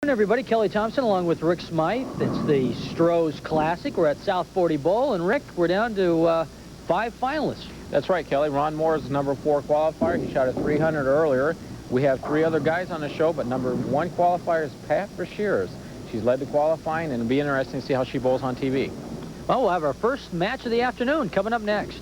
morning, everybody. Kelly Thompson along with Rick Smythe. It's the Stroh's Classic. We're at South 40 Bowl, and Rick, we're down to 5 finalists. That's right, Kelly. Ron Mohr is the number 4 qualifier. He shot a 300 earlier. We have 3 other guys on the show, but number 1 qualifier is Brashears. She's led the qualifying, and it'll be interesting to see how she bowls on TV. Well, we'll have our first match of the afternoon coming up next.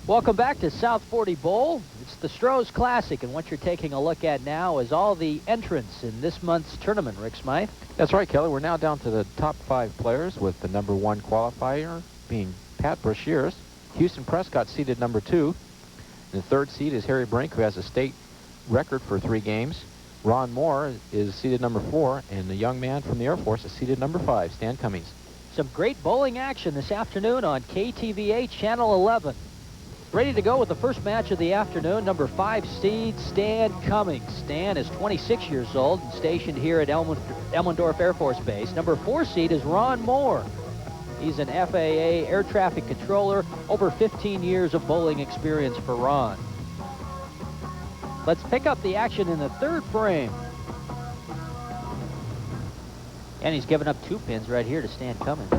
Welcome back to South 40 Bowl. It's the Stroh's Classic, and what you're taking a look at now is all the entrants in this month's tournament, Rick Smythe. That's right, Kelly. We're now down to the top 5 players, with the number 1 qualifier being Brashears. Houston Prescott seeded number 2. The 3rd seed is Brinck, who has a state record for 3 games. Ron Mohr is seeded number 4, and the young man from the Air Force is seeded number 5, Stan Cummings. Some great bowling action this afternoon on KTVA Channel 11. Ready to go with the first match of the afternoon, number 5 seed Stan Cummings. Stan is 26 years old and stationed here at Elmendorf Air Force Base. Number 4 seed is Ron Mohr. He's an FAA air traffic controller, over 15 years of bowling experience for Ron. Let's pick up the action in the 3rd frame. And he's given up 2 pins right here to Stan Cummings.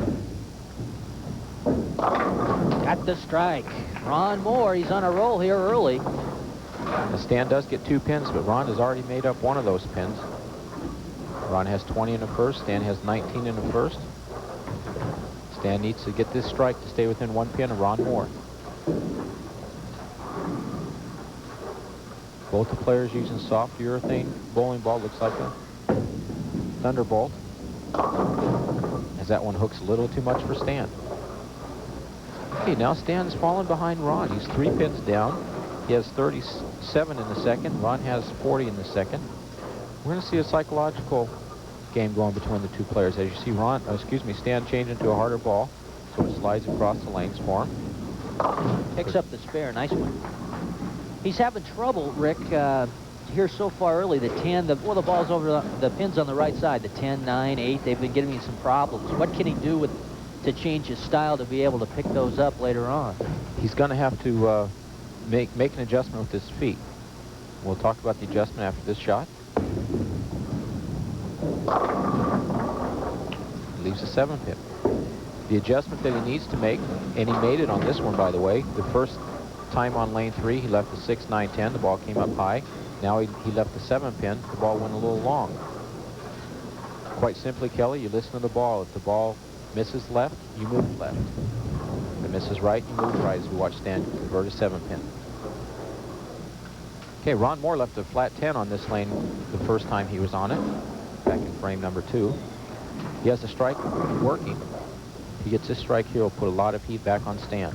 Got the strike. Ron Mohr, he's on a roll here early. Stan does get 2 pins, but Ron has already made up 1 of those pins. Ron has 20 in the first. Stan has 19 in the first. Stan needs to get this strike to stay within 1 pin of Ron Mohr. Both the players using soft urethane bowling ball. Looks like a thunderbolt, as that one hooks a little too much for Stan. Okay, now Stan's fallen behind Ron. He's 3 pins down. He has 37 in the second. Ron has 40 in the second. We're going to see a psychological game going between the 2 players. As you see Stan change into a harder ball, so it slides across the lanes for him. Picks up the spare. Nice one. He's having trouble, Rick, here so far early. The 10, the ball's over the pins on the right side. The 10, 9, 8, they've been giving him some problems. What can he do to change his style to be able to pick those up later on? He's going to have to make an adjustment with his feet. We'll talk about the adjustment after this shot. Leaves a 7 pin. The adjustment that he needs to make, and he made it on this one, by the way. The first time on lane 3, he left the 6, 9, 10. The ball came up high. Now he left the 7 pin. The ball went a little long. Quite simply, Kelly, you listen to the ball. If the ball misses left, you move left. If it misses right, you move right, as we watch Stan convert a 7 pin. Okay, Ron Mohr left a flat 10 on this lane the first time he was on it, back in frame number 2. He has the strike working. If he gets this strike here, he'll put a lot of heat back on Stan.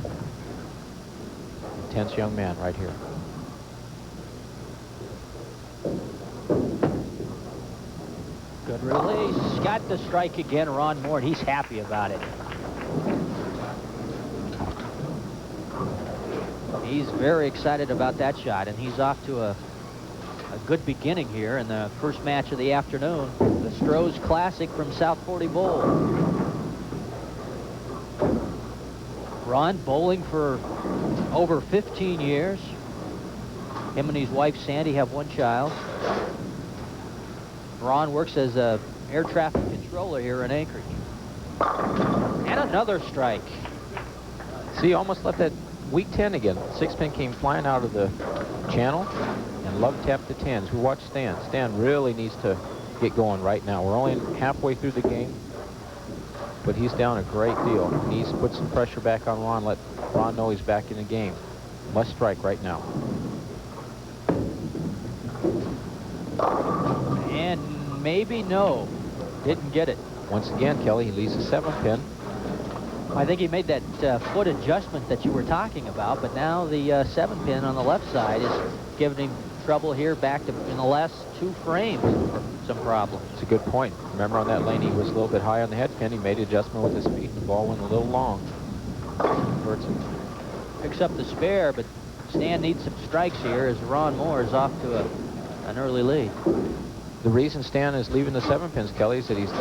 Intense young man right here. Good release. Got the strike again, Ron Mohr. He's happy about it. He's very excited about that shot, and he's off to a good beginning here in the first match of the afternoon. The Stroh's Classic from South 40 Bowl. Ron bowling for over 15 years. Him and his wife Sandy have 1 child. Ron works as a air traffic controller here in Anchorage. And another strike. See, almost left that weak 10 again. 6 pin came flying out of the channel, and Love tapped the 10s. We watch Stan. Stan really needs to get going right now. We're only halfway through the game, but he's down a great deal. He needs to put some pressure back on Ron, let Ron know he's back in the game. Must strike right now. And maybe no. Didn't get it. Once again, Kelly, he leaves a 7 pin. I think he made that foot adjustment that you were talking about, but now the 7 pin on the left side is giving him trouble here back to in the last 2 frames. Some problems. It's a good point. Remember, on that lane, he was a little bit high on the head pin. He made an adjustment with his feet, and the ball went a little long. Hurts him. Picks up the spare, but Stan needs some strikes here as Ron Mohr is off to an early lead. The reason Stan is leaving the 7 pins, Kelly, is that he's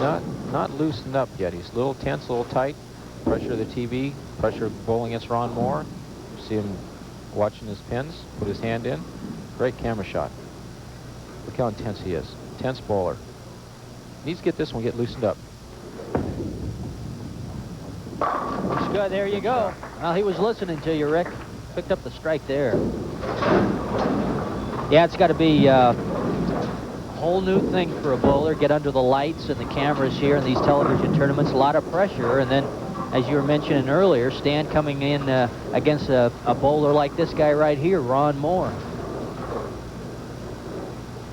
not loosened up yet. He's a little tense, a little tight. Pressure of the TV, pressure bowling against Ron Mohr. See him watching his pins, put his hand in. Great camera shot. Look how intense he is. Intense bowler. Needs to get this one, get loosened up. Looks good. There you go. Well, he was listening to you, Rick. Picked up the strike there. Yeah, it's got to be a whole new thing for a bowler. Get under the lights and the cameras here in these television tournaments. A lot of pressure. And then, as you were mentioning earlier, Stan coming in against a bowler like this guy right here, Ron Mohr.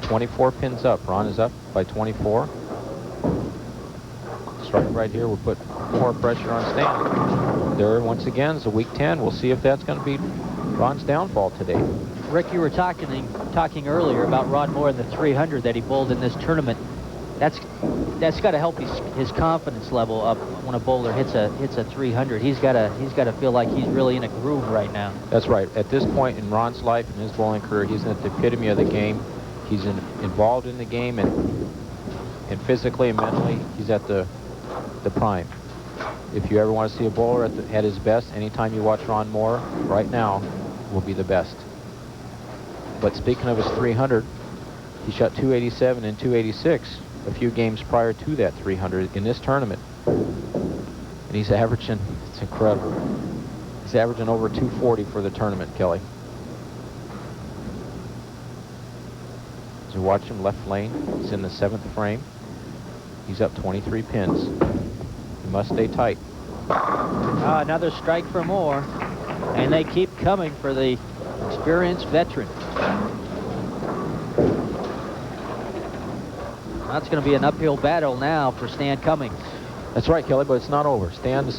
24 pins up. Ron is up by 24. Strike right here will put more pressure on Stan. There, once again, is a week 10. We'll see if that's going to be Ron's downfall today. Rick, you were talking earlier about Ron Mohr and the 300 that he bowled in this tournament. That's got to help his confidence level up when a bowler hits a 300. He's got to feel like he's really in a groove right now. That's right. At this point in Ron's life and his bowling career, he's at the epitome of the game. He's involved in the game, and physically and mentally, he's at the prime. If you ever want to see a bowler at his best, anytime you watch Ron Mohr right now will be the best. But speaking of his 300, he shot 287 and 286 a few games prior to that 300 in this tournament. And he's averaging, it's incredible, he's averaging over 240 for the tournament, Kelly. As you watch him left lane, he's in the 7th frame. He's up 23 pins. He must stay tight. Another strike for Mohr, and they keep coming for the experienced veteran. That's going to be an uphill battle now for Stan Cummings. That's right, Kelly, but it's not over. Stan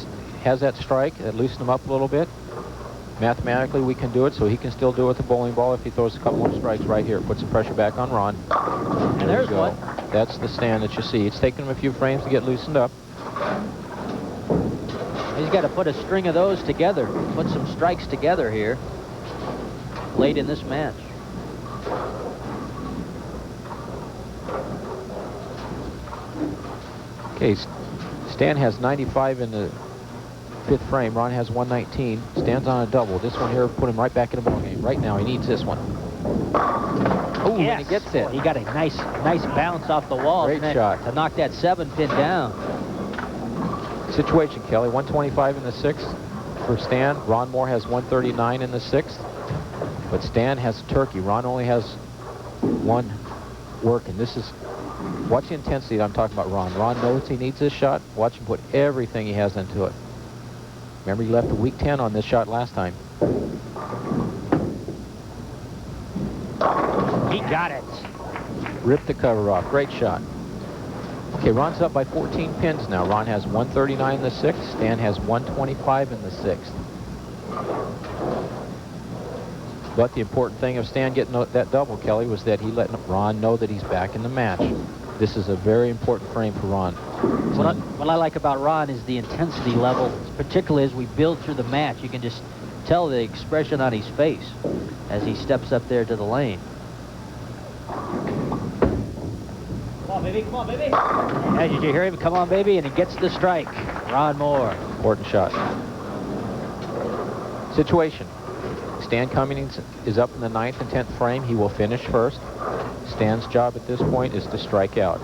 has that strike that loosened him up a little bit. Mathematically, we can do it, so he can still do it with the bowling ball if he throws a couple more strikes right here. Puts the pressure back on Ron. And there's one. That's the Stan that you see. It's taken him a few frames to get loosened up. He's got to put a string of those together, put some strikes together here late in this match. Okay, Stan has 95 in the 5th frame. Ron has 119. Stan's on a double. This one here put him right back in the ball game. Right now, he needs this one. Oh, yes. And he gets it. He got a nice bounce off the wall. Great shot to knock that 7-pin down. Situation, Kelly. 125 in the 6th for Stan. Ron Mohr has 139 in the 6th. But Stan has a turkey. Ron only has one working. This is, watch the intensity that I'm talking about, Ron. Ron knows he needs this shot. Watch him put everything he has into it. Remember, he left a weak 10 on this shot last time. He got it. Ripped the cover off. Great shot. Okay, Ron's up by 14 pins now. Ron has 139 in the 6th. Stan has 125 in the 6th. But the important thing of Stan getting that double, Kelly, was that he let Ron know that he's back in the match. This is a very important frame for Ron. What I like about Ron is the intensity level, particularly as we build through the match. You can just tell the expression on his face as he steps up there to the lane. Come on, baby. Come on, baby. Hey, did you hear him? Come on, baby. And he gets the strike. Ron Mohr. Important shot. Situation. Stan Cummings is up in the 9th and 10th frame. He will finish first. Stan's job at this point is to strike out.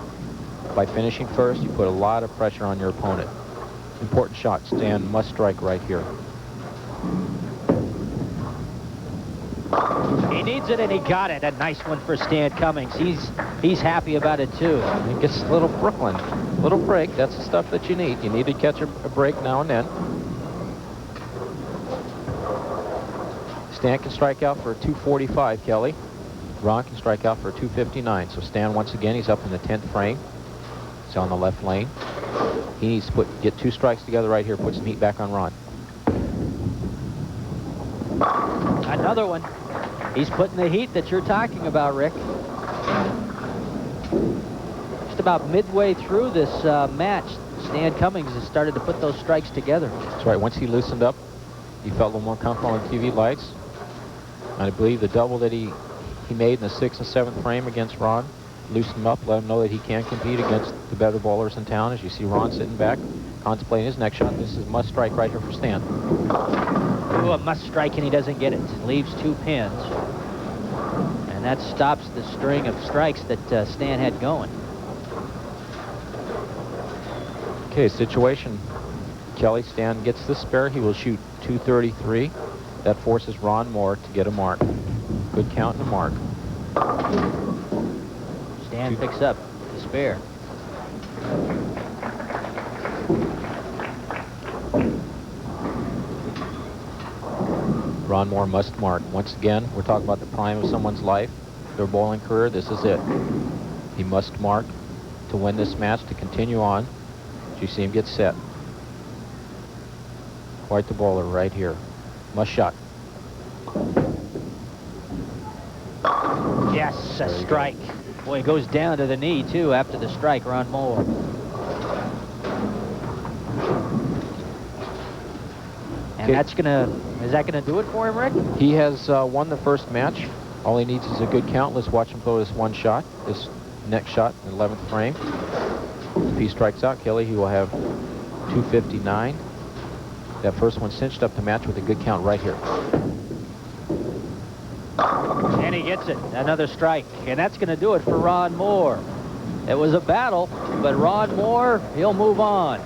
By finishing first, you put a lot of pressure on your opponent. Important shot. Stan must strike right here. He needs it, and he got it. A nice one for Stan Cummings. He's happy about it, too. He gets a little Brooklyn, little break. That's the stuff that you need. You need to catch a break now and then. Stan can strike out for a 245, Kelly. Ron can strike out for a 259. So Stan, once again, he's up in the 10th frame. He's on the left lane. He needs to get 2 strikes together right here, put some heat back on Ron. Another one. He's putting the heat that you're talking about, Rick. Just about midway through this match, Stan Cummings has started to put those strikes together. That's right. Once he loosened up, he felt a little more comfortable on TV lights. And I believe the double that he made in the 6th and 7th frame against Ron loosened him up, let him know that he can compete against the better bowlers in town. As you see Ron sitting back, contemplating his next shot. This is a must strike right here for Stan. Ooh, a must strike, and he doesn't get it. Leaves 2 pins. And that stops the string of strikes that Stan had going. Okay, situation. Kelly, Stan gets the spare. He will shoot 233. That forces Ron Mohr to get a mark. Good count and a mark. Stan picks up the spare. Ron Mohr must mark. Once again, we're talking about the prime of someone's life, their bowling career. This is it. He must mark to win this match, to continue on. You see him get set. Quite the bowler right here. Must shot. Yes, a strike. Boy, it goes down to the knee, too, after the strike, Ron Mohr. And that's is that gonna do it for him, Rick? He has won the first match. All he needs is a good count. Let's watch him throw this one shot, this next shot, in the 11th frame. If he strikes out, Kelly, he will have 259. That first one cinched up the match with a good count right here. And he gets it. Another strike. And that's going to do it for Ron Mohr. It was a battle, but Ron Mohr, he'll move on.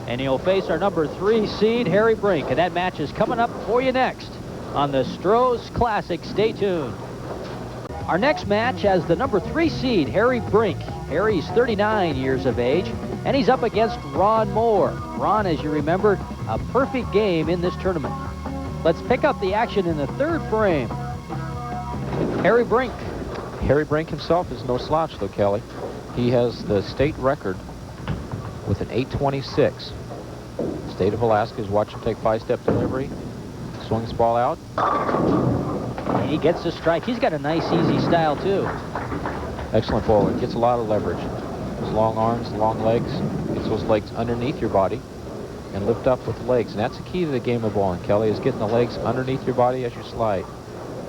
And he'll face our number 3 seed, Harry Brinck. And that match is coming up for you next on the Stroh's Classic. Stay tuned. Our next match has the number 3 seed, Harry Brinck. Harry's 39 years of age, and he's up against Ron Mohr. Ron, as you remember, a perfect game in this tournament. Let's pick up the action in the 3rd frame. Harry Brinck. Harry Brinck himself is no slouch, though, Kelly. He has the state record with an 826. State of Alaska is watch him take 5-step delivery. Swings the ball out. He gets the strike. He's got a nice, easy style, too. Excellent bowler. Gets a lot of leverage. His long arms, long legs. Gets those legs underneath your body and lift up with the legs. And that's the key to the game of bowling, Kelly, is getting the legs underneath your body as you slide.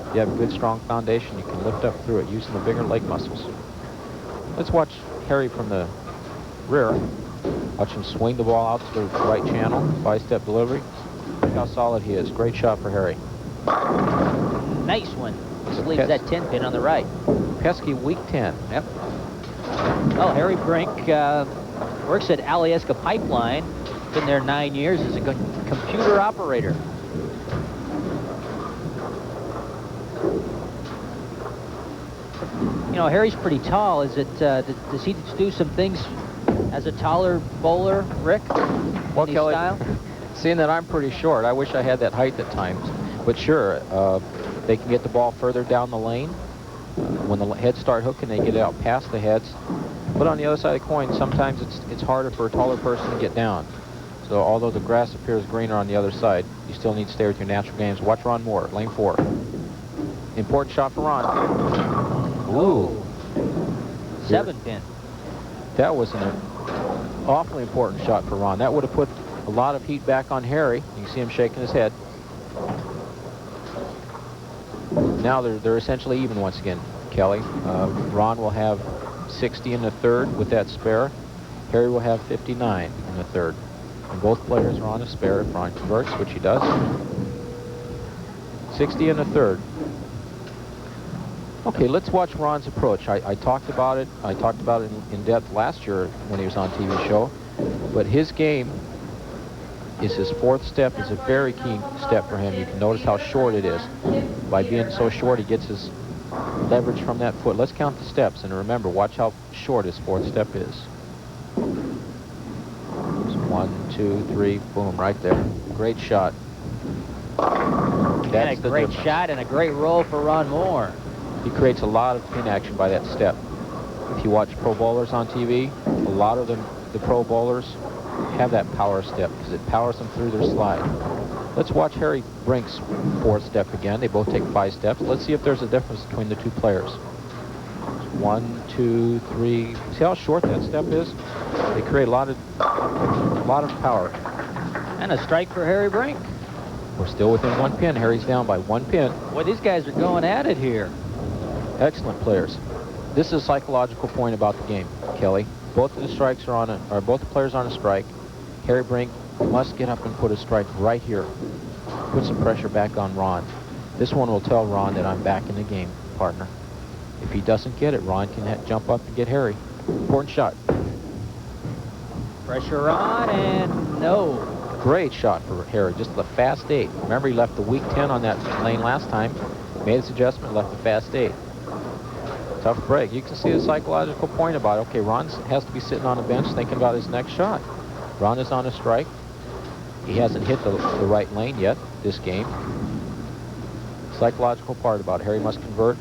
If you have a good, strong foundation, you can lift up through it using the bigger leg muscles. Let's watch Harry from the rear. Watch him swing the ball out to the right channel. 5-step delivery. Look how solid he is. Great shot for Harry. Nice one. Just leaves that 10 pin on the right. Pesky weak 10. Yep. Well, Harry Brinck works at Alyeska Pipeline. Been there 9 years as a computer operator. You know, Harry's pretty tall. Is it? Does he do some things as a taller bowler, Rick? Well, Kelly, style? seeing that I'm pretty short, I wish I had that height at times. But sure, they can get the ball further down the lane. When the heads start hooking, they get it out past the heads. But on the other side of the coin, sometimes it's harder for a taller person to get down. So although the grass appears greener on the other side, you still need to stay with your natural games. Watch Ron Mohr, lane 4. Important shot for Ron. Ooh. 7 pin. That was an awfully important shot for Ron. That would have put a lot of heat back on Harry. You can see him shaking his head. Now they're essentially even once again, Kelly. Ron will have 60 in the 3rd with that spare. Harry will have 59 in the 3rd. And both players are on a spare if Ron converts, which he does. 60 in the 3rd. Okay, let's watch Ron's approach. I talked about it. I talked about it in depth last year when he was on TV show. But his game is his 4th step is a very key step for him. You can notice how short it is. By being so short, he gets his leverage from that foot. Let's count the steps, and remember, watch how short his 4th step is. So 1, 2, 3, boom, right there. Great shot. And a great shot and a great roll for Ron Mohr. He creates a lot of pin action by that step. If you watch pro bowlers on TV, a lot of them, the pro bowlers, have that power step because it powers them through their slide. Let's watch Harry Brinck's 4th step again. They both take 5 steps. Let's see if there's a difference between the 2 players. 1, 2, 3. See how short that step is? They create a lot of power. And a strike for Harry Brinck. We're still within 1 pin. Harry's down by 1 pin. Boy, these guys are going at it here. Excellent players. This is a psychological point about the game, Kelly. Both of the strikes are on both the players are on a strike. Harry Brinck must get up and put a strike right here. Put some pressure back on Ron. This one will tell Ron that I'm back in the game, partner. If he doesn't get it, Ron can jump up and get Harry. Important shot. Pressure on, and no. Great shot for Harry, just the fast 8. Remember, he left the weak 10 on that lane last time. Made his adjustment, left the fast 8. Tough break. You can see the psychological point about it. Okay, Ron has to be sitting on the bench thinking about his next shot. Ron is on a strike. He hasn't hit the right lane yet this game. Psychological part about it. Harry must convert.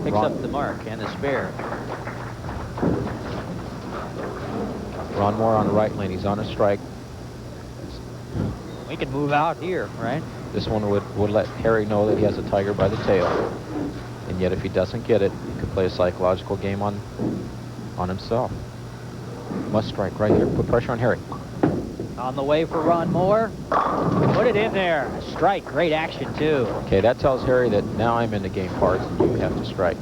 Picks up the mark and the spare. Ron Mohr on the right lane. He's on a strike. We can move out here, right? This one would let Harry know that he has a tiger by the tail. And yet if he doesn't get it, he could play a psychological game on himself. Must strike right here. Put pressure on Harry. On the way for Ron Mohr. Put it in there. Strike. Great action, too. Okay, that tells Harry that now I'm in the game parts and you have to strike.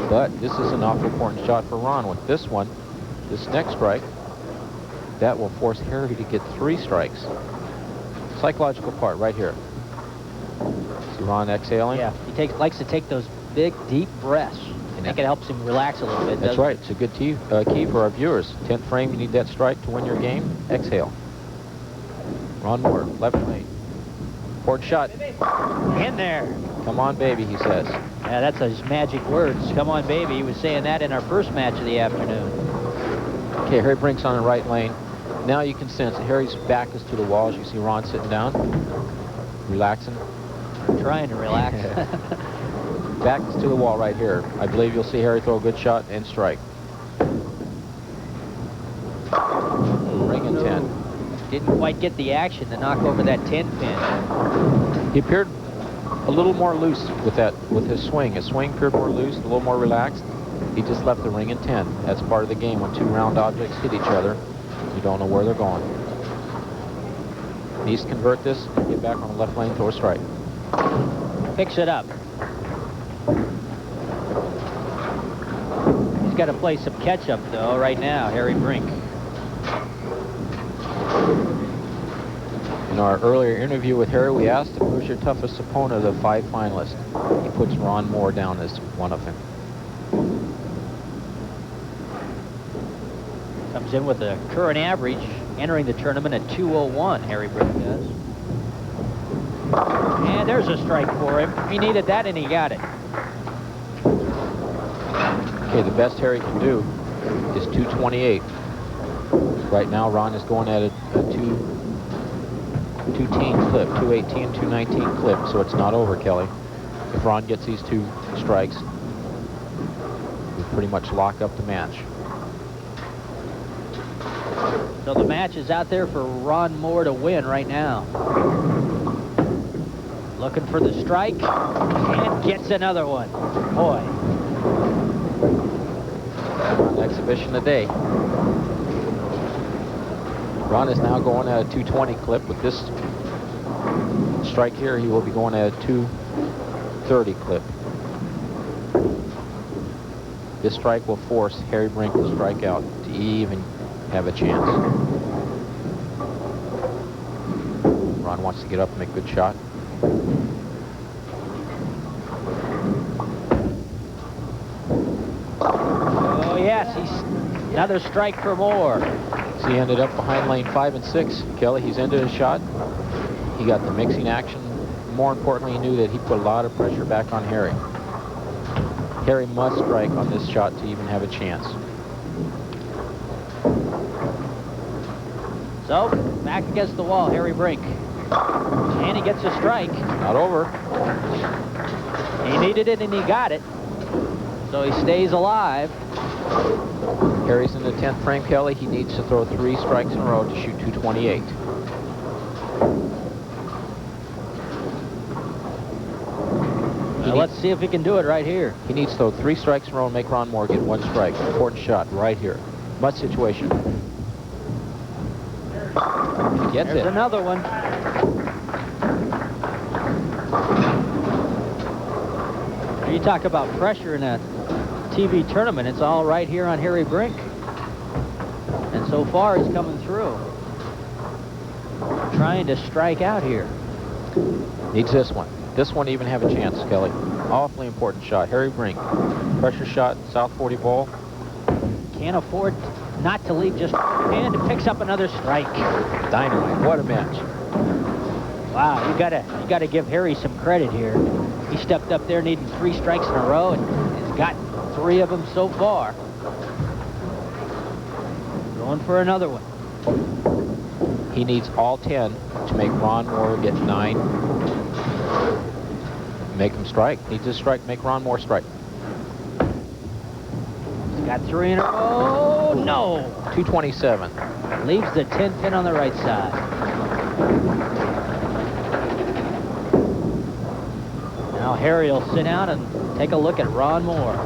But this is an awful important shot for Ron. With this one, this next strike, that will force Harry to get 3 strikes. Psychological part right here. See Ron exhaling? Yeah, he likes to take those big, deep breaths. I think it helps him relax a little bit. That's right. It's a good key for our viewers. 10th frame, you need that strike to win your game. Exhale. Ron Mohr, left lane. Important shot. In there. Come on, baby, he says. Yeah, that's his magic words. Come on, baby. He was saying that in our first match of the afternoon. Okay, Harry Brinck's on the right lane. Now you can sense that Harry's back is to the wall. As you see Ron sitting down, relaxing. Trying to relax. Back is to the wall right here. I believe you'll see Harry throw a good shot and strike. Ring and 10. Didn't quite get the action to knock over that 10 pin. He appeared a little more loose with his swing. His swing appeared more loose, a little more relaxed. He just left the ring and 10. That's part of the game. When 2 round objects hit each other, you don't know where they're going. Needs to convert this, get back on the left lane, throw a strike. Picks it up. He's got to play some catch-up, though, right now, Harry Brinck. In our earlier interview with Harry, we asked him who's your toughest opponent of the 5 finalists. He puts Ron Mohr down as one of them. Comes in with a current average, entering the tournament at 201, Harry Brinck does. And there's a strike for him. He needed that, and he got it. Okay, the best Harry can do is 228. Right now, Ron is going at a 218 clip, 218, 219 clip, so it's not over, Kelly. If Ron gets these 2 strikes, we pretty much lock up the match. So the match is out there for Ron Mohr to win right now. Looking for the strike, and gets another one. Boy. Exhibition today. Ron is now going at a 220 clip. With this strike here, he will be going at a 230 clip. This strike will force Harry Brinck to strike out to even have a chance. Ron wants to get up and make a good shot. Oh, yes, he's another strike for Mohr. So he ended up behind lane 5 and 6. Kelly, he's ended his shot. He got the mixing action. More importantly, he knew that he put a lot of pressure back on Harry. Harry must strike on this shot to even have a chance. So, back against the wall, Harry Brinck. And he gets a strike. Not over. He needed it, and he got it. So he stays alive. Harry's in the 10th frame, Kelly. He needs to throw 3 strikes in a row to shoot 228. Let's see if he can do it right here. He needs to throw 3 strikes in a row and make Ron Mohr get 1 strike. Important shot right here. Must situation. He gets There's it. another one. You talk about pressure in a TV tournament. It's all right here on Harry Brinck. And so far, he's coming through. Trying to strike out here. Needs this one. This one to even have a chance, Kelly. Awfully important shot. Harry Brinck. Pressure shot, South 40 ball. Can't afford not to leave just and picks up another strike. Dynamite. What a match. Wow, you gotta give Harry some credit here. He stepped up there needing 3 strikes in a row and has gotten 3 of them so far. Going for another one. He needs all 10 to make Ron Mohr get 9. Make him strike. Needs to strike, make Ron Mohr strike. He's got 3 in a row. No! 227. Leaves the 10 pin on the right side. Now Harry will sit down and take a look at Ron Mohr.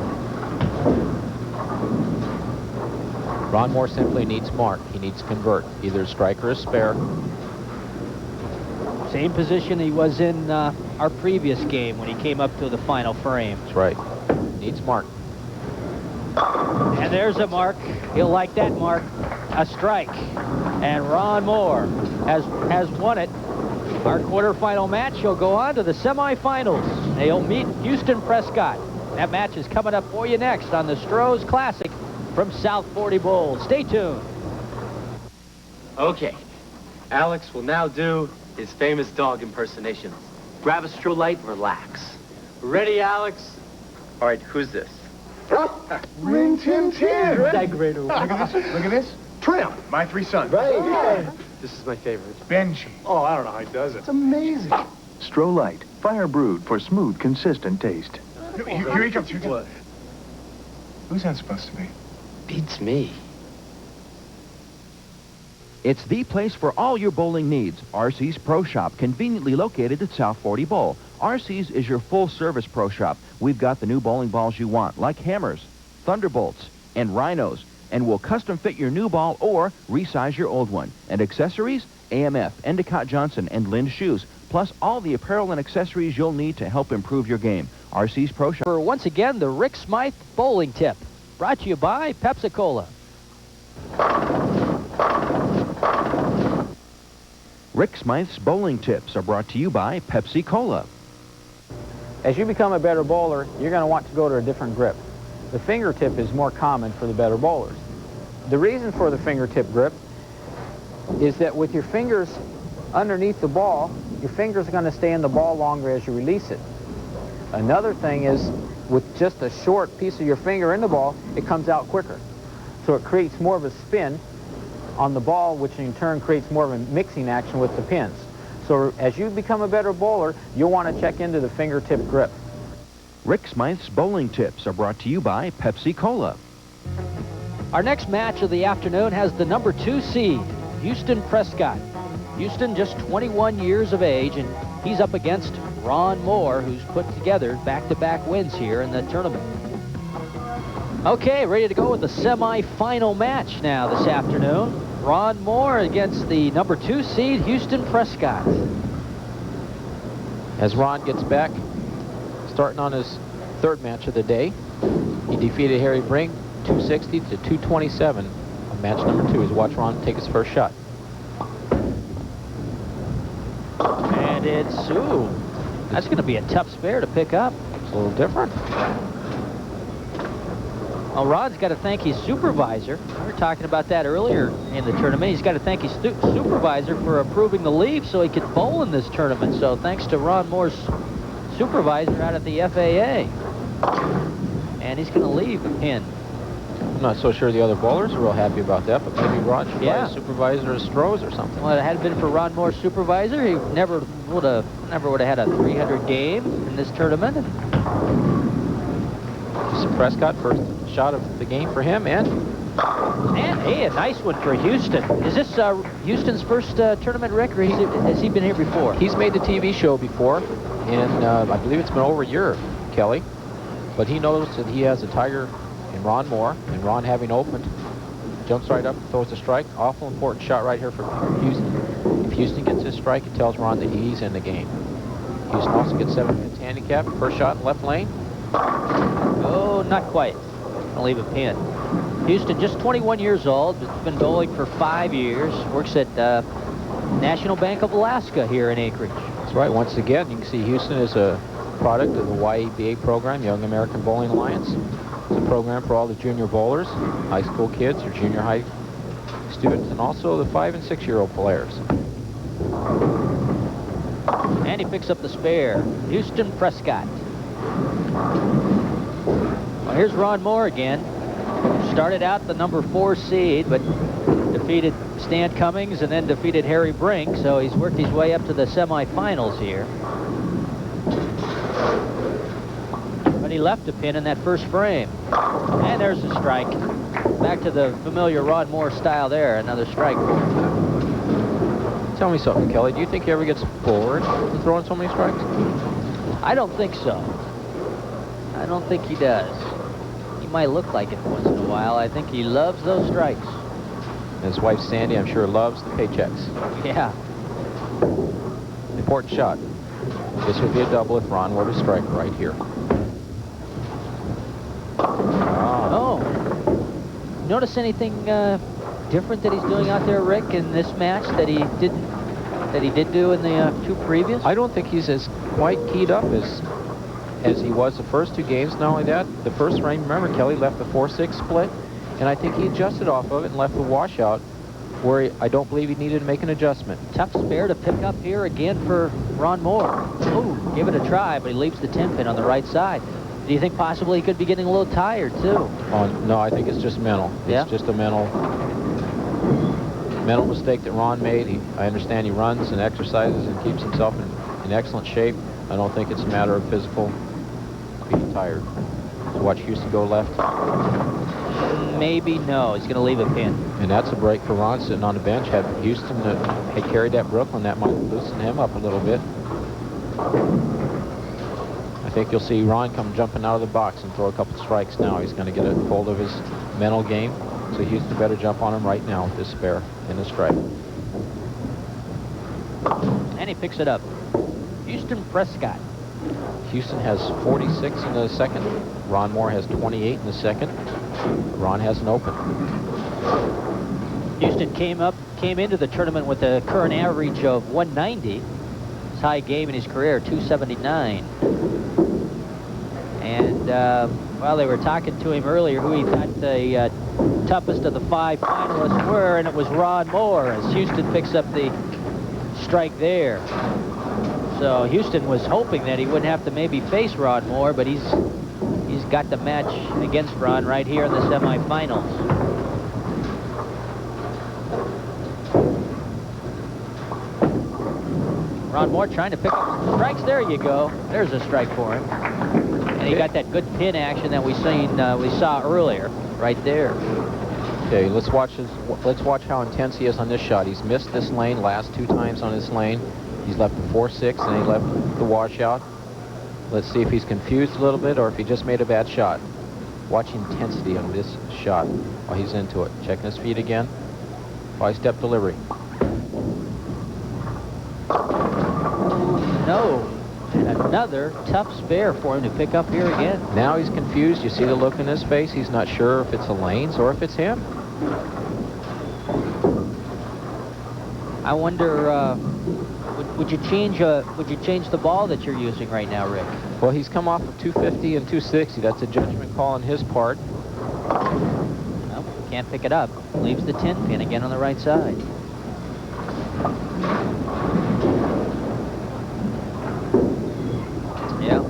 Ron Mohr simply needs mark. He needs to convert, either strike or a spare. Same position he was in our previous game when he came up to the final frame. That's right. Needs mark. And there's a mark. He'll like that mark. A strike. And Ron Mohr has won it. Our quarterfinal match, he'll go on to the semifinals. They'll meet Huston Prescott. That match is coming up for you next on the Stroh'S Classic from South 40 Bowl. Stay tuned. Okay, Alex will now do his famous dog impersonation. Grab a Stroh light and relax. Ready, Alex? All right, who's this? Rin Tin Tin. That great one. Look at this. Look at this. Trim, my 3 sons. Right. Yeah. This is my favorite. Benji. Oh, I don't know how he does it. It's amazing. Stroh Light, fire brewed for smooth, consistent taste. Here he comes. Here he comes. Who's that supposed to be? Beats me. It's the place for all your bowling needs. RC's Pro Shop, conveniently located at South 40 Bowl. RC's is your full-service pro shop. We've got the new bowling balls you want, like hammers, thunderbolts, and rhinos, and we'll custom fit your new ball or resize your old one. And accessories, AMF, Endicott Johnson, and Lynn shoes, plus all the apparel and accessories you'll need to help improve your game. RC's Pro Shop. For once again, the Rick Smythe Bowling Tip, brought to you by Pepsi-Cola. Rick Smythe's Bowling Tips are brought to you by Pepsi-Cola. As you become a better bowler, you're going to want to go to a different grip. The fingertip is more common for the better bowlers. The reason for the fingertip grip is that with your fingers underneath the ball, your fingers are going to stay in the ball longer as you release it. Another thing is, with just a short piece of your finger in the ball, it comes out quicker. So it creates more of a spin on the ball, which in turn creates more of a mixing action with the pins. So as you become a better bowler, you'll want to check into the fingertip grip. Rick Smythe's Bowling Tips are brought to you by Pepsi-Cola. Our next match of the afternoon has the number 2 seed, Huston Prescott. Huston just 21 years of age, and he's up against Ron Mohr, who's put together back-to-back wins here in the tournament. Okay, ready to go with the semi-final match now this afternoon. Ron Mohr against the number 2 seed, Huston Prescott. As Ron gets back, starting on his 3rd match of the day, he defeated Harry Brinck 260 to 227 on match number 2. As watch Ron take his first shot. And it's, ooh, that's going to be a tough spare to pick up. It's a little different. Well, Ron's got to thank his supervisor. We were talking about that earlier in the tournament. He's got to thank his supervisor for approving the leave so he could bowl in this tournament. So thanks to Ron Mohr's supervisor out at the FAA. And he's going to leave a pin. I'm not so sure the other bowlers are real happy about that, but maybe Ron should buy Yeah. a supervisor of Stroh's or something. Well, it had been for Ron Mohr's supervisor, he never would have had a 300 game in this tournament. Mr. Prescott, first shot of the game for him, and Hey, a nice one for Huston. Is this Huston's first tournament, Rick, or has he been here before? he's made the TV show before, and I believe it's been over a year, Kelly. But he knows that he has a tiger in Ron Mohr, and Ron having opened, jumps right up, throws a strike. Awful important shot right here for Huston. If Huston gets his strike, it tells Ron that he's in the game. Huston also gets 7 pins handicap. First shot in left lane. Oh, not quite. I'll leave a pin. Huston, just 21 years old, but been bowling for 5 years. Works at National Bank of Alaska here in Anchorage. That's right. Once again, you can see Huston is a product of the YABA program, Young American Bowling Alliance. It's a program for all the junior bowlers, high school kids or junior high students, and also the 5- and 6-year-old players. And he picks up the spare. Huston Prescott. Well, here's Ron Mohr again. Started out the number 4 seed, but defeated Stan Cummings and then defeated Harry Brinck, so he's worked his way up to the semifinals here. But he left a pin in that first frame. And there's a strike. Back to the familiar Ron Mohr style there. Another strike. Tell me something, Kelly. Do you think he ever gets bored with throwing so many strikes? I don't think so. I don't think he does. He might look like it once in a while. I think he loves those strikes. His wife, Sandy, I'm sure loves the paychecks. Yeah. Important shot. This would be a double if Ron were to strike right here. Oh. Notice anything different that he's doing out there, Rick, in this match that he did do in the 2 previous? I don't think he's as quite keyed up as he was the first 2 games. Not only that, the first frame, remember, Kelly left the 4-6 split, and I think he adjusted off of it and left the washout where I don't believe he needed to make an adjustment. Tough spare to pick up here again for Ron Mohr. Ooh, give it a try, but he leaves the 10 pin on the right side. Do you think possibly he could be getting a little tired, too? Oh, no, I think it's just mental. It's just a mental mistake that Ron made. I understand he runs and exercises and keeps himself in excellent shape. I don't think it's a matter of physical being tired. So watch Huston go left. Maybe no. He's going to leave a pin. And that's a break for Ron sitting on the bench. Had Huston had carried that Brooklyn, that might loosen him up a little bit. I think you'll see Ron come jumping out of the box and throw a couple strikes now. He's going to get a hold of his mental game. So Huston better jump on him right now with this spare and a strike. And he picks it up. Huston Prescott. Huston has 46 in the second. Ron Mohr has 28 in the second. Ron has an open. Huston came into the tournament with a current average of 190. His high game in his career, 279. And well, they were talking to him earlier who he thought the toughest of the 5 finalists were, and it was Ron Mohr, as Huston picks up the strike there. So Huston was hoping that he wouldn't have to maybe face Ron Mohr, but he's got the match against Ron right here in the semifinals. Ron Mohr trying to pick up some strikes. There you go. There's a strike for him. And he got that good pin action that we saw earlier, right there. Okay, let's watch how intense he is on this shot. He's missed this lane last 2 times on this lane. He's left the 4-6 and he left the washout. Let's see if he's confused a little bit or if he just made a bad shot. Watch the intensity on this shot while he's into it. Checking his feet again. 5-step delivery. No. And another tough spare for him to pick up here again. Now he's confused. You see the look in his face. He's not sure if it's the lanes or if it's him. I wonder, would you change the ball that you're using right now, Rick? Well, he's come off of 250 and 260. That's a judgment call on his part. Well, can't pick it up. Leaves the 10 pin again on the right side. Yeah.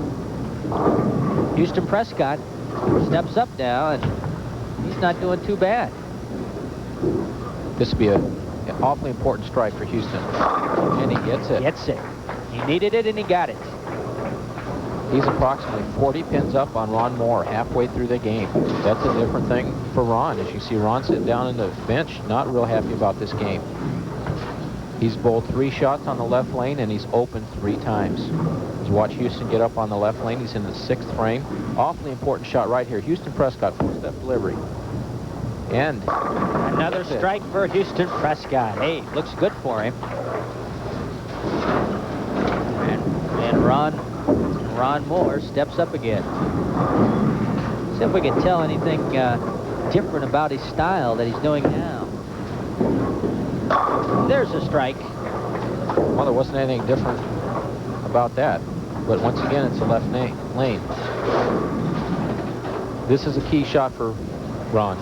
Huston Prescott steps up now, and he's not doing too bad. This would be an awfully important strike for Huston. And he gets it. Gets it. He needed it, and he got it. He's approximately 40 pins up on Ron Mohr halfway through the game. That's a different thing for Ron. As you see Ron sitting down in the bench, not real happy about this game. He's bowled 3 shots on the left lane, and he's opened 3 times. Let's watch Huston get up on the left lane. He's in the 6th frame. Awfully important shot right here. Huston Prescott, 4-step delivery. And another strike for Huston Prescott. Hey, looks good for him. And Ron Mohr steps up again. See if we can tell anything different about his style that he's doing now. There's a strike. Well, there wasn't anything different about that. But once again, it's a left lane. This is a key shot for Ron.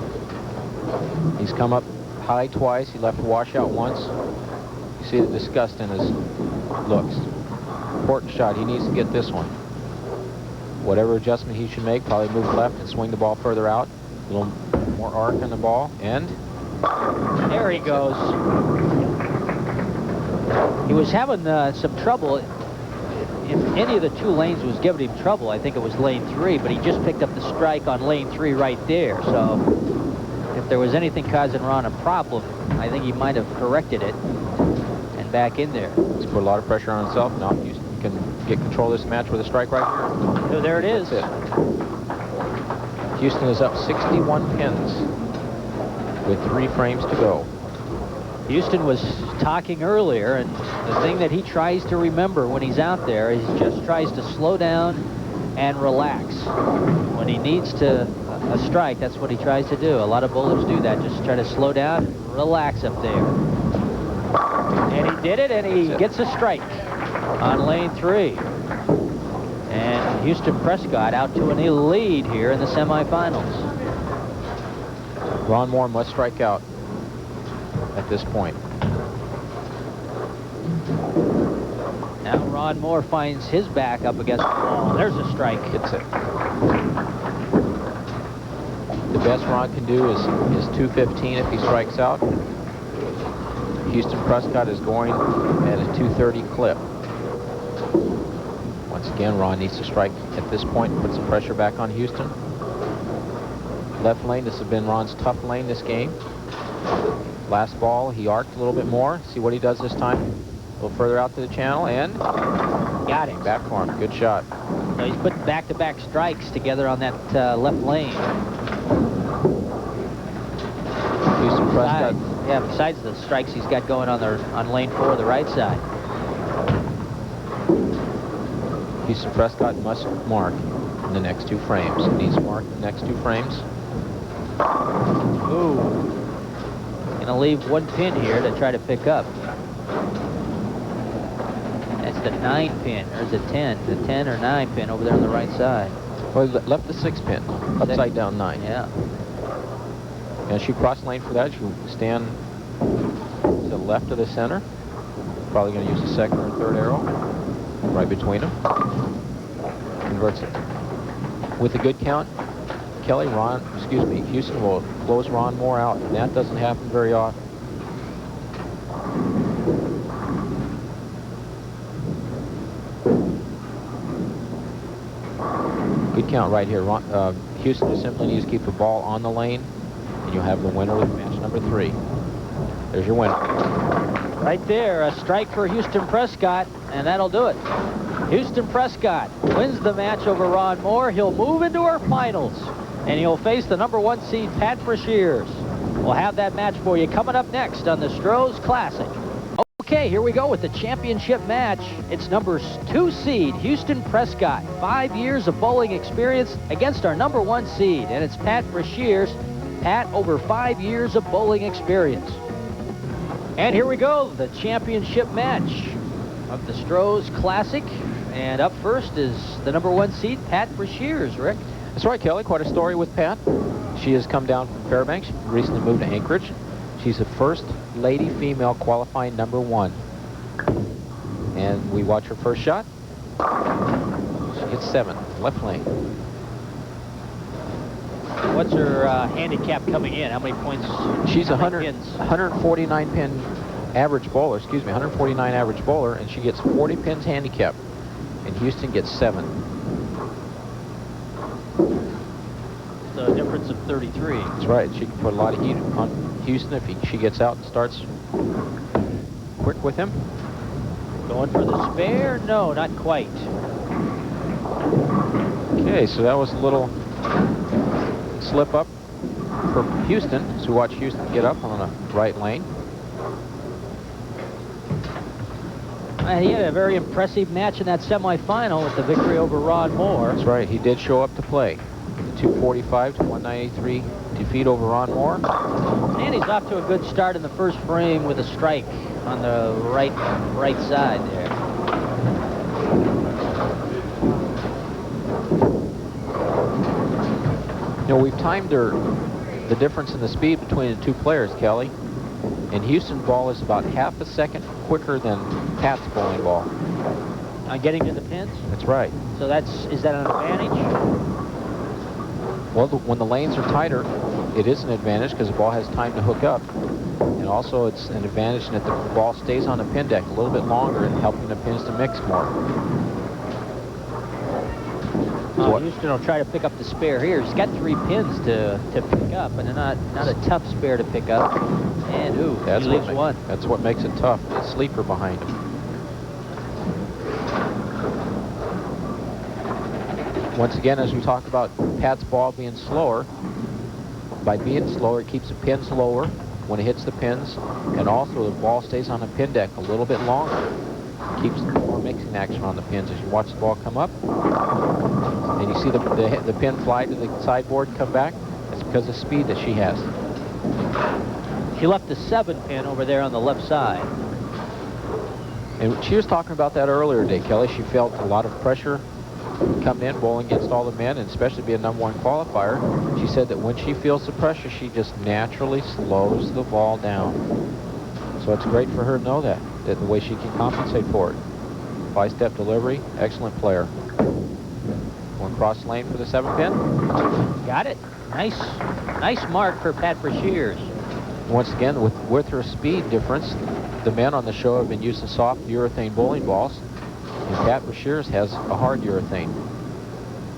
He's come up high twice. He left washout once. You see the disgust in his looks. Important shot. He needs to get this one. Whatever adjustment he should make, probably move left and swing the ball further out. A little more arc on the ball. And there he goes. He was having some trouble. If any of the two lanes was giving him trouble, I think it was lane 3, but he just picked up the strike on lane 3 right there. So if there was anything causing Ron a problem, I think he might have corrected it and back in there. He's put a lot of pressure on himself. Now you can get control of this match with a strike right here. So there it is. That's it. Huston is up 61 pins with 3 frames to go. Huston was talking earlier, and the thing that he tries to remember when he's out there is he just tries to slow down and relax. When he needs to a strike, that's what he tries to do. A lot of bowlers do that, just try to slow down, relax up there. And he did it, and he gets a strike on lane 3. And Houston Prescott out to a lead here in the semifinals. Ron Mohr must strike out at this point. Now Ron Mohr finds his back up against the wall. There's a strike. Hits it. The best Ron can do is 215 if he strikes out. Houston Prescott is going at a 230 clip. Once again, Ron needs to strike at this point, put some pressure back on Huston. Left lane, this has been Ron's tough lane this game. Last ball, he arced a little bit more. See what he does this time. A little further out to the channel, and got him. Back for him. Good shot. So he's put back-to-back strikes together on that left lane. Houston Prescott. Yeah, besides the strikes he's got going on lane 4, the right side. Houston Prescott must mark in the next 2 frames. He needs to mark in the next 2 frames. Ooh. Gonna leave 1 pin here to try to pick up. That's the 9 pin. There's the 10 or 9 pin over there on the right side. Well, he left the 6 pin, upside down 9. Yeah. And she cross lane for that. She'll stand to the left of the center. Probably going to use the 2nd or 3rd arrow right between them. Converts it. With a good count, Houston will close Ron Mohr out, and that doesn't happen very often. Good count right here. Houston just simply needs to keep the ball on the lane, and you'll have the winner with match number 3. There's your winner. Right there, a strike for Houston Prescott, and that'll do it. Houston Prescott wins the match over Ron Mohr. He'll move into our finals, and he'll face the number 1 seed, Pat Brashears. We'll have that match for you coming up next on the Stroh's Classic. Okay, here we go with the championship match. It's number 2 seed, Houston Prescott. 5 years of bowling experience against our number 1 seed, and it's Pat Brashears. Pat, over 5 years of bowling experience. And here we go, the championship match of the Stroh's Classic. And up first is the number 1 seed, Pat Brashears, Rick. That's right, Kelly. Quite a story with Pat. She has come down from Fairbanks. She recently moved to Anchorage. She's the first lady female qualifying number 1. And we watch her first shot. She gets 7, left lane. What's her handicap coming in? How many points? She's a 149 pin average bowler, 149 average bowler, and she gets 40 pins handicap. And Houston gets 7. So a difference of 33. That's right. She can put a lot of heat on Houston if she gets out and starts quick with him. Going for the spare? No, not quite. Okay, so that was a little slip up for Houston. So watch Houston get up on the right lane. He had a very impressive match in that semifinal with the victory over Ron Mohr. That's right. He did show up to play. 245 to 193 defeat over Ron Mohr. And he's off to a good start in the first frame with a strike on the right side there. know, we've timed the difference in the speed between the two players, Kelly. And Huston's ball is about half a second quicker than Pat's bowling ball. On getting to the pins? That's right. So is that an advantage? Well, when the lanes are tighter, it is an advantage because the ball has time to hook up. And also it's an advantage in that the ball stays on the pin deck a little bit longer and helping the pins to mix more. Huston will try to pick up the spare here. He's got 3 pins to pick up, and they're not a tough spare to pick up. And he leaves one. That's what makes it tough. The sleeper behind him. Once again, as we talk about Pat's ball being slower, by being slower, it keeps the pins lower when it hits the pins, and also the ball stays on the pin deck a little bit longer. Keeps more mixing action on the pins. As you watch the ball come up, and you see the pin fly to the sideboard and come back, that's because of the speed that she has. She left the 7 pin over there on the left side. And she was talking about that earlier today, Kelly. She felt a lot of pressure coming in, bowling against all the men, and especially being #1 qualifier. She said that when she feels the pressure, she just naturally slows the ball down. So it's great for her to know that the way she can compensate for it. 5-step delivery, excellent player. One cross lane for the 7 pin. Got it. Nice mark for Pat Brashears. Once again, with her speed difference, the men on the show have been using soft urethane bowling balls, and Pat Brashears has a hard urethane.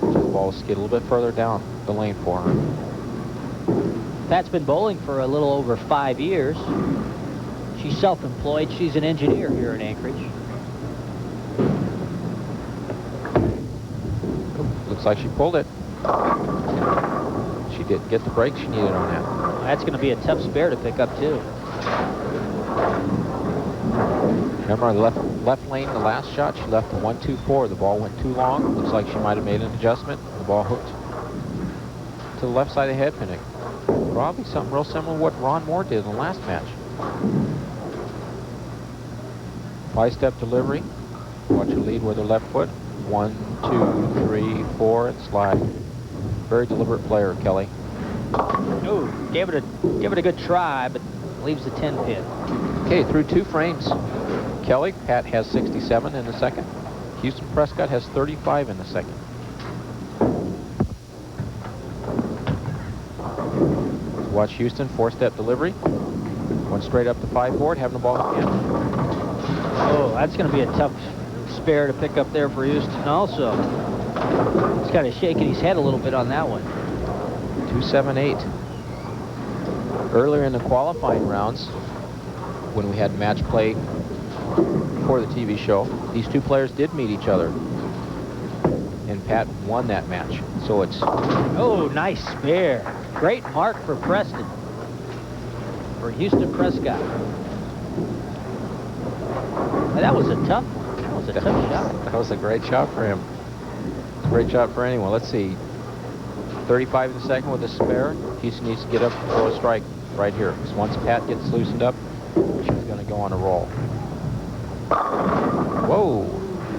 So the balls skid a little bit further down the lane for her. Pat's been bowling for a little over 5 years. She's self-employed. She's an engineer here in Anchorage. Looks like she pulled it. She didn't get the break she needed on that. That's going to be a tough spare to pick up, too. Remember on the left lane, the last shot, she left the 1-2-4. The ball went too long. Looks like she might have made an adjustment. The ball hooked to the left side of the head pin. Probably something real similar to what Ron Mohr did in the last match. 5-step delivery. Watch her lead with her left foot. 1, 2, 3, 4, and slide. Very deliberate player, Kelly. Oh, gave it a good try, but leaves the 10 pin. Okay, through 2 frames. Kelly, Pat has 67 in the second. Huston Prescott has 35 in the second. Watch Huston, 4-step delivery. One straight up the 5 board, having the ball again. Oh, that's going to be a tough spare to pick up there for Huston also. He's kind of shaking his head a little bit on that one. 2-7-8. Earlier in the qualifying rounds, when we had match play for the TV show, these 2 players did meet each other. And Pat won that match. So it's... Oh, nice spare. Great mark for Preston. For Huston Prescott. That was a tough one. That was a tough shot. That was a great shot for him. Great shot for anyone. Let's see. 35 in the second with a spare. Huston needs to get up and throw a strike right here. Because once Pat gets loosened up, she's going to go on a roll. Whoa.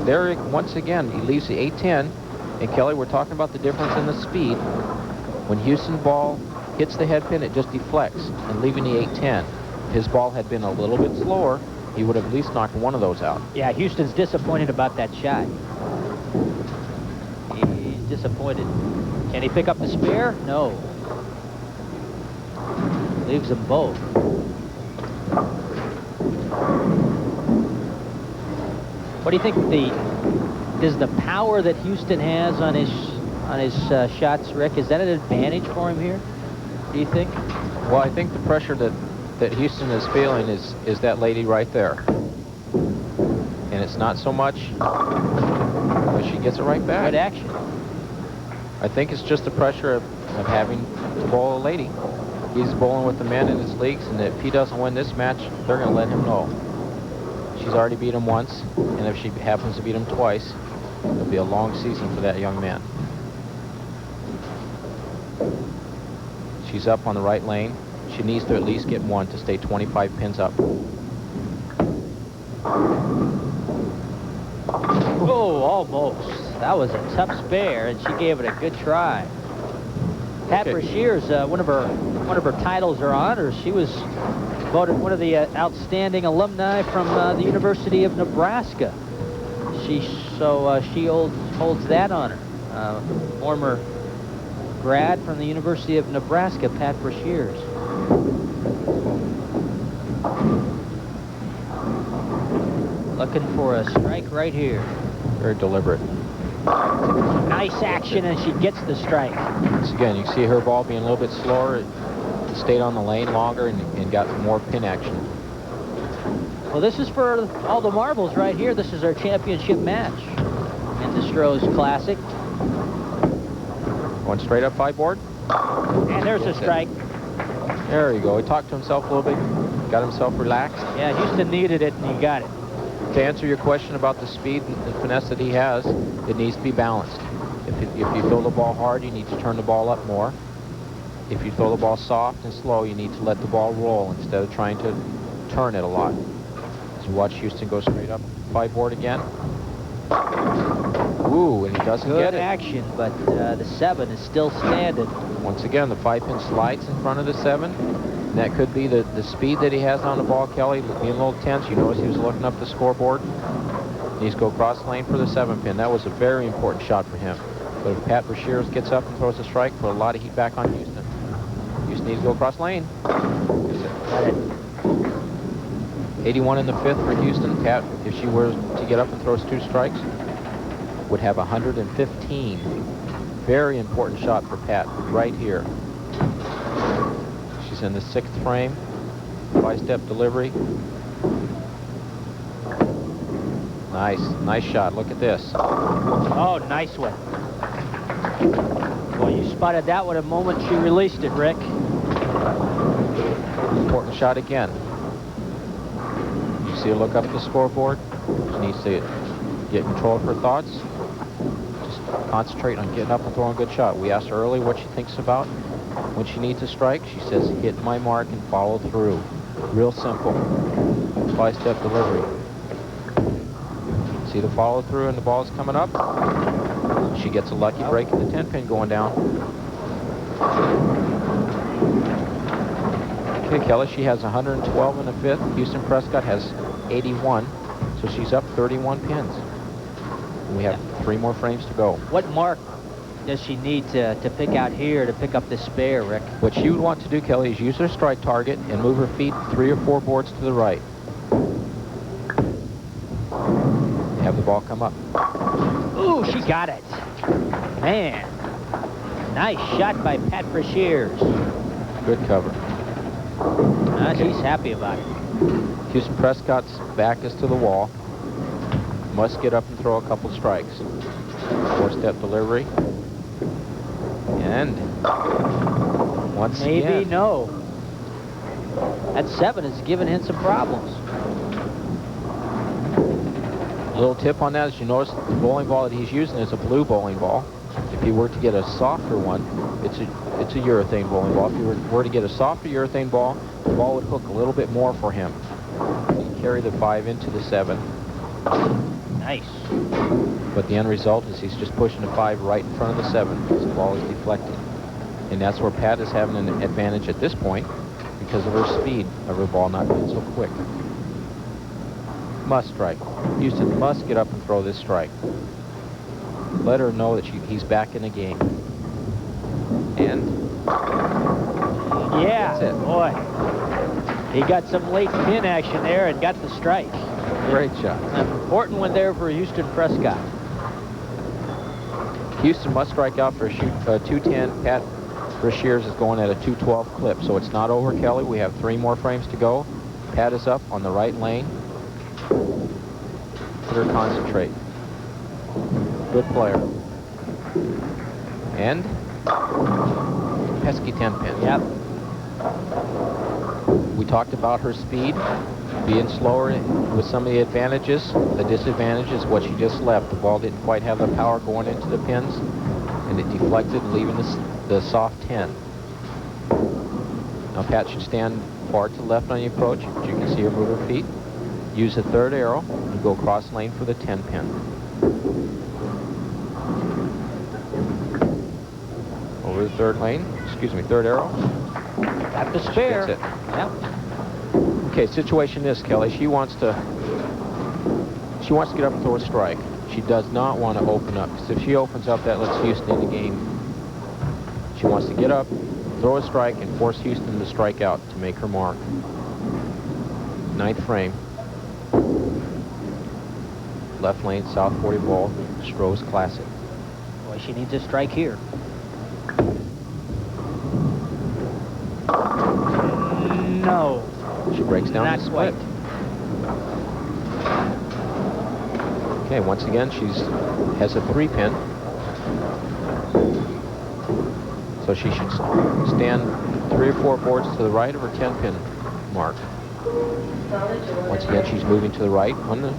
There, once again, he leaves the 8-10. And Kelly, we're talking about the difference in the speed. When Huston's ball hits the head pin, it just deflects and leaving the 8-10. If his ball had been a little bit slower, he would have at least knocked one of those out. Yeah, Huston's disappointed about that shot. He's disappointed. Can he pick up the spare? No. Leaves them both. What do you think does the power that Huston has on his shots, Rick, is that an advantage for him here, do you think? Well, I think the pressure that Huston is feeling is that lady right there. And it's not so much, but she gets it right back. Good action. I think it's just the pressure of having to bowl a lady. He's bowling with the men in his leagues, and if he doesn't win this match, they're going to let him know. She's already beat him once, and if she happens to beat him twice, it'll be a long season for that young man. She's up on the right lane. She needs to at least get one to stay 25 pins up. Oh, almost. That was a tough spare, and she gave it a good try. Pat Okay. Brashears, one of her titles or honors. She was voted one of the outstanding alumni from the University of Nebraska. She holds that honor. Former grad from the University of Nebraska, Pat Brashears. Looking for a strike right here. Very deliberate. Nice action, and she gets the strike. Once again, you can see her ball being a little bit slower. It stayed on the lane longer and got more pin action. Well, this is for all the marbles right here. This is our championship match in the Stroh's Classic. Going straight up 5 board. And there's a strike. There you go. He talked to himself a little bit, got himself relaxed. Yeah, Huston needed it, and he got it. To answer your question about the speed and the finesse that he has, it needs to be balanced. If you throw the ball hard, you need to turn the ball up more. If you throw the ball soft and slow, you need to let the ball roll instead of trying to turn it a lot. As you watch Huston go straight up 5 board again. Ooh, and he doesn't Good get it. action, but the 7 is still standing. Once again, the 5-pin slides in front of the 7. And that could be the speed that he has on the ball, Kelly, being a little tense. You notice he was looking up the scoreboard. He needs to go cross lane for the 7-pin. That was a very important shot for him. But if Pat Brashears gets up and throws a strike, put a lot of heat back on Huston. Huston needs to go cross lane. 81 in the 5th for Huston. Pat, if she were to get up and throws 2 strikes, would have 115. Very important shot for Pat right here. She's in the 6th frame. 5-step delivery. Nice shot. Look at this. Oh, nice one. Well, you spotted that one the moment she released it, Rick. Important shot again. You see her look up at the scoreboard. She needs to get control of her thoughts. Just concentrate on getting up and throwing a good shot. We asked her earlier what she thinks about when she needs a strike. She says, hit my mark and follow through. Real simple. 5-step delivery. See the follow through and the ball's coming up. She gets a lucky break in the 10-pin going down. Okay, Kelly, she has 112 in the 5th. Huston Prescott has 81, so she's up 31 pins. We have 3 more frames to go. What mark does she need to pick out here to pick up the spare, Rick? What she would want to do, Kelly, is use her strike target and move her feet 3 or 4 boards to the right. Have the ball come up. Ooh, she got it. Man, nice shot by Pat Brashears. Good cover. She's happy about it. Huston Prescott's back is to the wall. Must get up and throw a couple strikes. 4-step delivery. And once again. Maybe no. That 7 is giving him some problems. A little tip on that is you notice the bowling ball that he's using is a blue bowling ball. If he were to get a softer one, it's a urethane bowling ball. If you were to get a softer urethane ball, the ball would hook a little bit more for him. He'd carry the 5 into the 7. Nice. But the end result is he's just pushing the 5 right in front of the 7 because the ball is deflected. And that's where Pat is having an advantage at this point because of her speed of her ball not being so quick. Must strike. Huston must get up and throw this strike. Let her know that he's back in the game. And yeah, that's it. Boy. He got some late pin action there and got the strike. Great shot. An important one there for Huston Prescott. Huston must strike out for a 210. Pat Brashears is going at a 212 clip, so it's not over, Kelly. We have 3 more frames to go. Pat is up on the right lane. Let her concentrate. Good player. And pesky 10-pin. Yep. We talked about her speed, being slower with some of the advantages. The disadvantage is what she just left. The ball didn't quite have the power going into the pins, and it deflected, leaving the soft 10. Now Pat should stand far to the left on the approach, but you can see her move her feet. Use the 3rd arrow and go cross lane for the 10-pin. A Over the third lane. Excuse me, third arrow. Got the spare. Gets it. Yep. Okay, situation is, Kelly, she wants to get up and throw a strike. She does not want to open up, because if she opens up, that lets Huston in the game. She wants to get up, throw a strike, and force Huston to strike out to make her mark. Ninth frame. Left lane, south 40 ball, Stroh's Classic. Boy, she needs a strike here. No. She breaks down Not the split. quite. Okay, once again, has a 3-pin. So she should stand 3 or 4 boards to the right of her 10-pin mark. Once again, she's moving to the right on the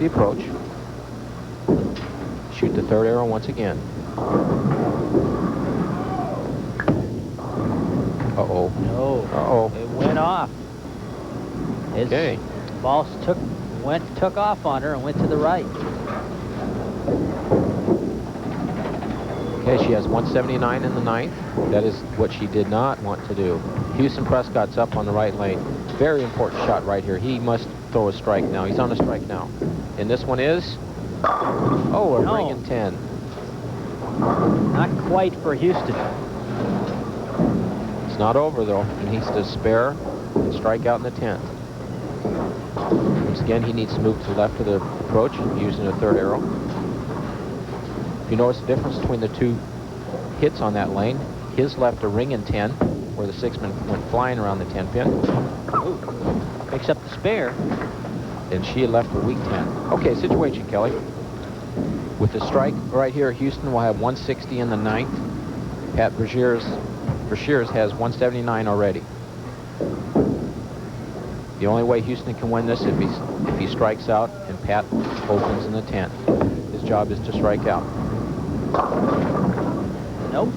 approach. Shoot the third arrow once again. Uh-oh. No. Uh-oh. It went off. His Okay. ball took off on her and went to the right. Okay, she has 179 in the ninth. That is what she did not want to do. Huston Prescott's up on the right lane. Very important shot right here. He must throw a strike now. He's on a strike now. And this one is... Oh, a No. ring and 10. Not quite for Huston. It's not over, though. He needs to spare and strike out in the 10th. Once again, he needs to move to the left of the approach using a third arrow. If you notice the difference between the two hits on that lane, his left a ring and 10, where the 6-man went flying around the 10-pin. Picks up the spare. And she had left a weak 10. Okay, situation, Kelly. With the strike right here, Huston will have 160 in the ninth. Pat Brashears has 179 already. The only way Huston can win this if he strikes out and Pat opens in the 10th. His job is to strike out. Nope.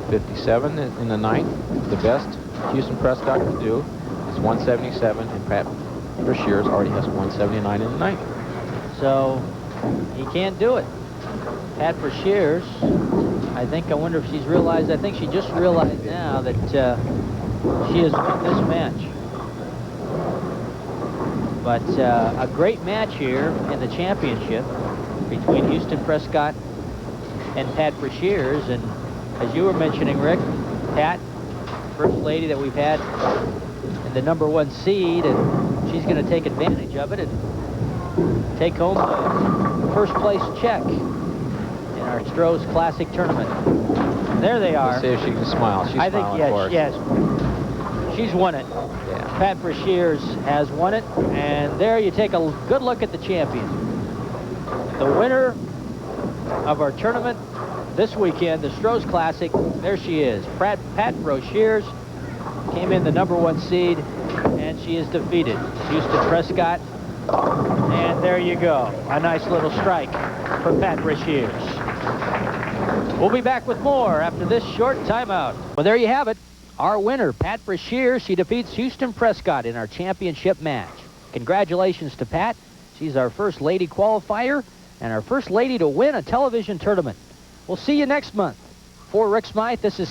57 in the ninth. The best Huston Prescott can do is 177, and Pat Brashears already has 179 in the ninth. So he can't do it. Pat Brashears, I wonder if she's realized, I think she just realized now that she has won this match. But a great match here in the championship between Huston Prescott and Pat Brashears. And as you were mentioning, Rick, Pat, first lady that we've had in the #1 seed, and she's going to take advantage of it and take home the first place check in our Stroh's Classic tournament. There they are. Let's see if she can smile. She's I think, smiling for us. yes. She's won it. Yeah. Pat Brashears has won it, and there you take a good look at the champion. The winner of our tournament this weekend, the Stroh's Classic, there she is. Pat Brashears came in the #1 seed, and she is defeated Huston Prescott. And there you go. A nice little strike for Pat Brashears. We'll be back with more after this short timeout. Well, there you have it. Our winner, Pat Brashears, she defeats Huston Prescott in our championship match. Congratulations to Pat. She's our first lady qualifier and our first lady to win a television tournament. We'll see you next month. For Rick Smythe, this is